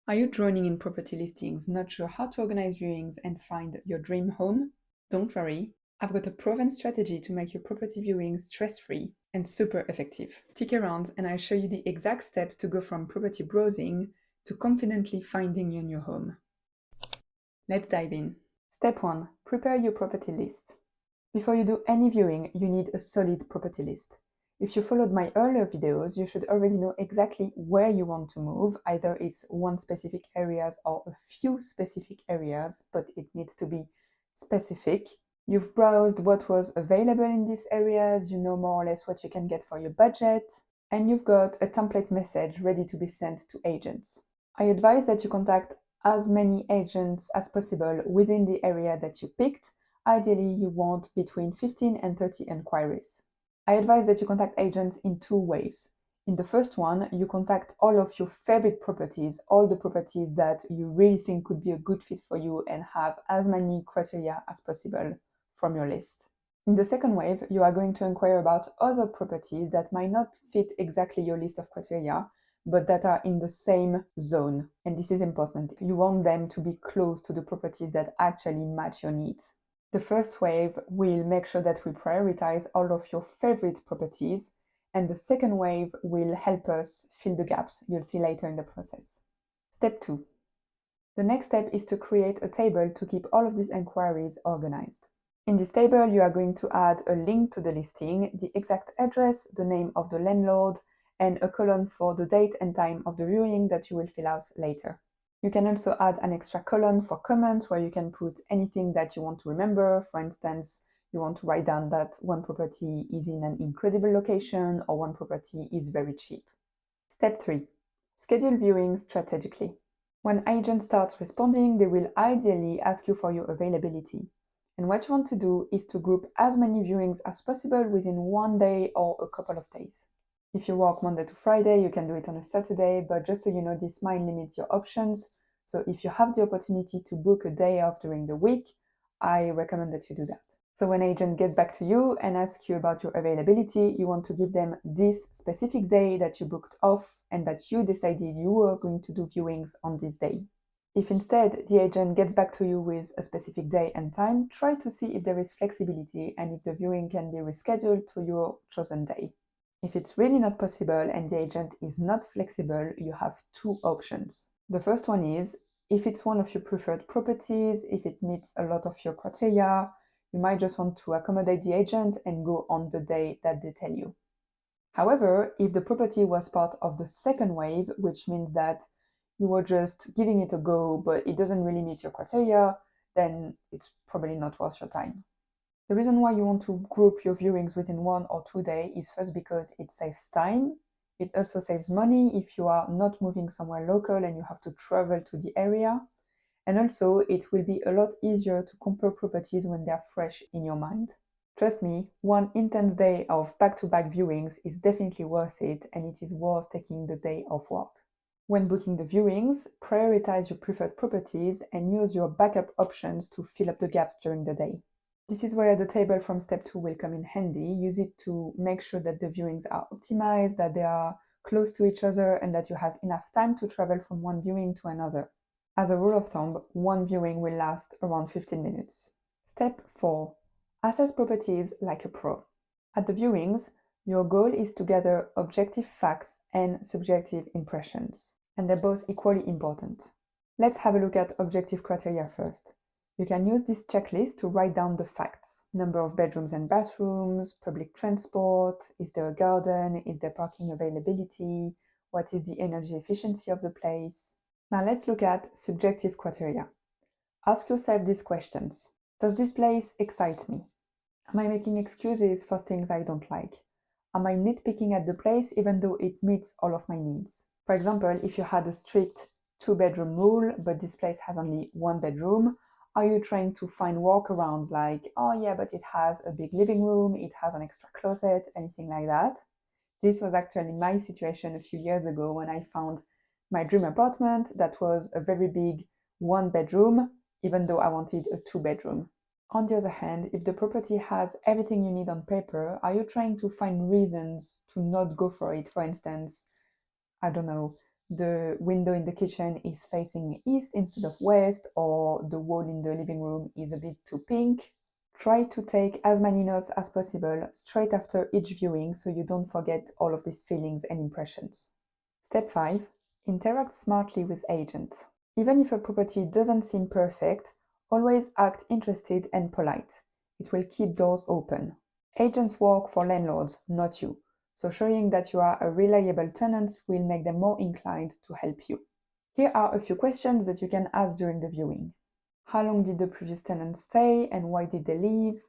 Are you drowning in property listings, not sure how to organize viewings and find your dream home? Don't worry, I've got a proven strategy to make your property viewings stress-free and super effective. Stick around and I'll show you the exact steps to go from property browsing to confidently finding your new home. Let's dive in. Step 1. Prepare your property list. Before you do any viewing, you need a solid property list. If you followed my earlier videos, you should already know exactly where you want to move. Either it's one specific areas or a few specific areas, but it needs to be specific. You've browsed what was available in these areas, you know more or less what you can get for your budget, and you've got a template message ready to be sent to agents. I advise that you contact as many agents as possible within the area that you picked. Ideally, you want between 15 and 30 inquiries. I advise that you contact agents in two ways. In the first one, you contact all of your favorite properties, all the properties that you really think could be a good fit for you and have as many criteria as possible from your list. In the second wave, you are going to inquire about other properties that might not fit exactly your list of criteria, but that are in the same zone. And this is important. You want them to be close to the properties that actually match your needs. The first wave will make sure that we prioritize all of your favorite properties, and the second wave will help us fill the gaps you'll see later in the process. Step 2. The next step is to create a table to keep all of these inquiries organized. In this table, you are going to add a link to the listing, the exact address, the name of the landlord, and a column for the date and time of the viewing that you will fill out later. You can also add an extra column for comments where you can put anything that you want to remember. For instance, you want to write down that one property is in an incredible location or one property is very cheap. Step 3. Schedule viewings strategically. When agent starts responding, they will ideally ask you for your availability. And what you want to do is to group as many viewings as possible within one day or a couple of days. If you work Monday to Friday, you can do it on a Saturday, but just so you know, this might limit your options. So if you have the opportunity to book a day off during the week, I recommend that you do that. So when agent get back to you and ask you about your availability, you want to give them this specific day that you booked off and that you decided you were going to do viewings on this day. If instead the agent gets back to you with a specific day and time, try to see if there is flexibility and if the viewing can be rescheduled to your chosen day. If it's really not possible and the agent is not flexible, you have two options. The first one is, if it's one of your preferred properties, if it meets a lot of your criteria, you might just want to accommodate the agent and go on the day that they tell you. However, if the property was part of the second wave, which means that you were just giving it a go, but it doesn't really meet your criteria, then it's probably not worth your time. The reason why you want to group your viewings within 1 or 2 days is first because it saves time. It also saves money if you are not moving somewhere local and you have to travel to the area. And also, it will be a lot easier to compare properties when they are fresh in your mind. Trust me, one intense day of back-to-back viewings is definitely worth it, and it is worth taking the day off work. When booking the viewings, prioritize your preferred properties and use your backup options to fill up the gaps during the day. This is where the table from step 2 will come in handy. Use it to make sure that the viewings are optimized, that they are close to each other, and that you have enough time to travel from one viewing to another. As a rule of thumb, one viewing will last around 15 minutes. Step 4. Assess properties like a pro. At the viewings, your goal is to gather objective facts and subjective impressions, and they're both equally important. Let's have a look at objective criteria first. You can use this checklist to write down the facts. Number of bedrooms and bathrooms, public transport, is there a garden, is there parking availability, what is the energy efficiency of the place. Now let's look at subjective criteria. Ask yourself these questions. Does this place excite me? Am I making excuses for things I don't like? Am I nitpicking at the place even though it meets all of my needs? For example, if you had a strict 2-bedroom rule, but this place has only 1 bedroom, are you trying to find workarounds like, oh yeah, but it has a big living room, it has an extra closet, anything like that? This was actually my situation a few years ago when I found my dream apartment that was a very big 1-bedroom, even though I wanted a 2-bedroom. On the other hand, if the property has everything you need on paper, are you trying to find reasons to not go for it? For instance, I don't know, the window in the kitchen is facing east instead of west, or the wall in the living room is a bit too pink. Try to take as many notes as possible straight after each viewing so you don't forget all of these feelings and impressions. Step 5. Interact smartly with agent. Even if a property doesn't seem perfect, always act interested and polite. It will keep doors open. Agents work for landlords, not you, so showing that you are a reliable tenant will make them more inclined to help you. Here are a few questions that you can ask during the viewing. How long did the previous tenant stay and why did they leave?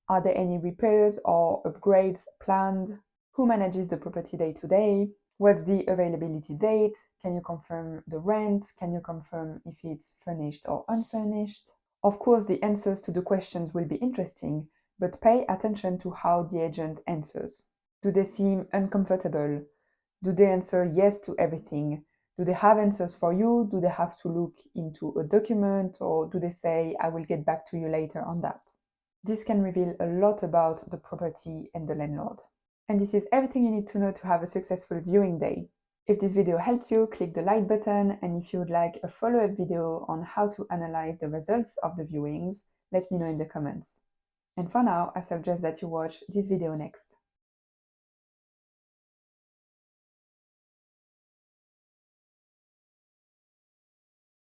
Are there any repairs or upgrades planned? Who manages the property day to day? What's the availability date? Can you confirm the rent? Can you confirm if it's furnished or unfurnished? Of course, the answers to the questions will be interesting, but pay attention to how the agent answers. Do they seem uncomfortable? Do they answer yes to everything? Do they have answers for you? Do they have to look into a document, or do they say, I will get back to you later on that? This can reveal a lot about the property and the landlord. And this is everything you need to know to have a successful viewing day. If this video helped you, click the like button, and if you would like a follow-up video on how to analyze the results of the viewings, let me know in the comments. And for now, I suggest that you watch this video next.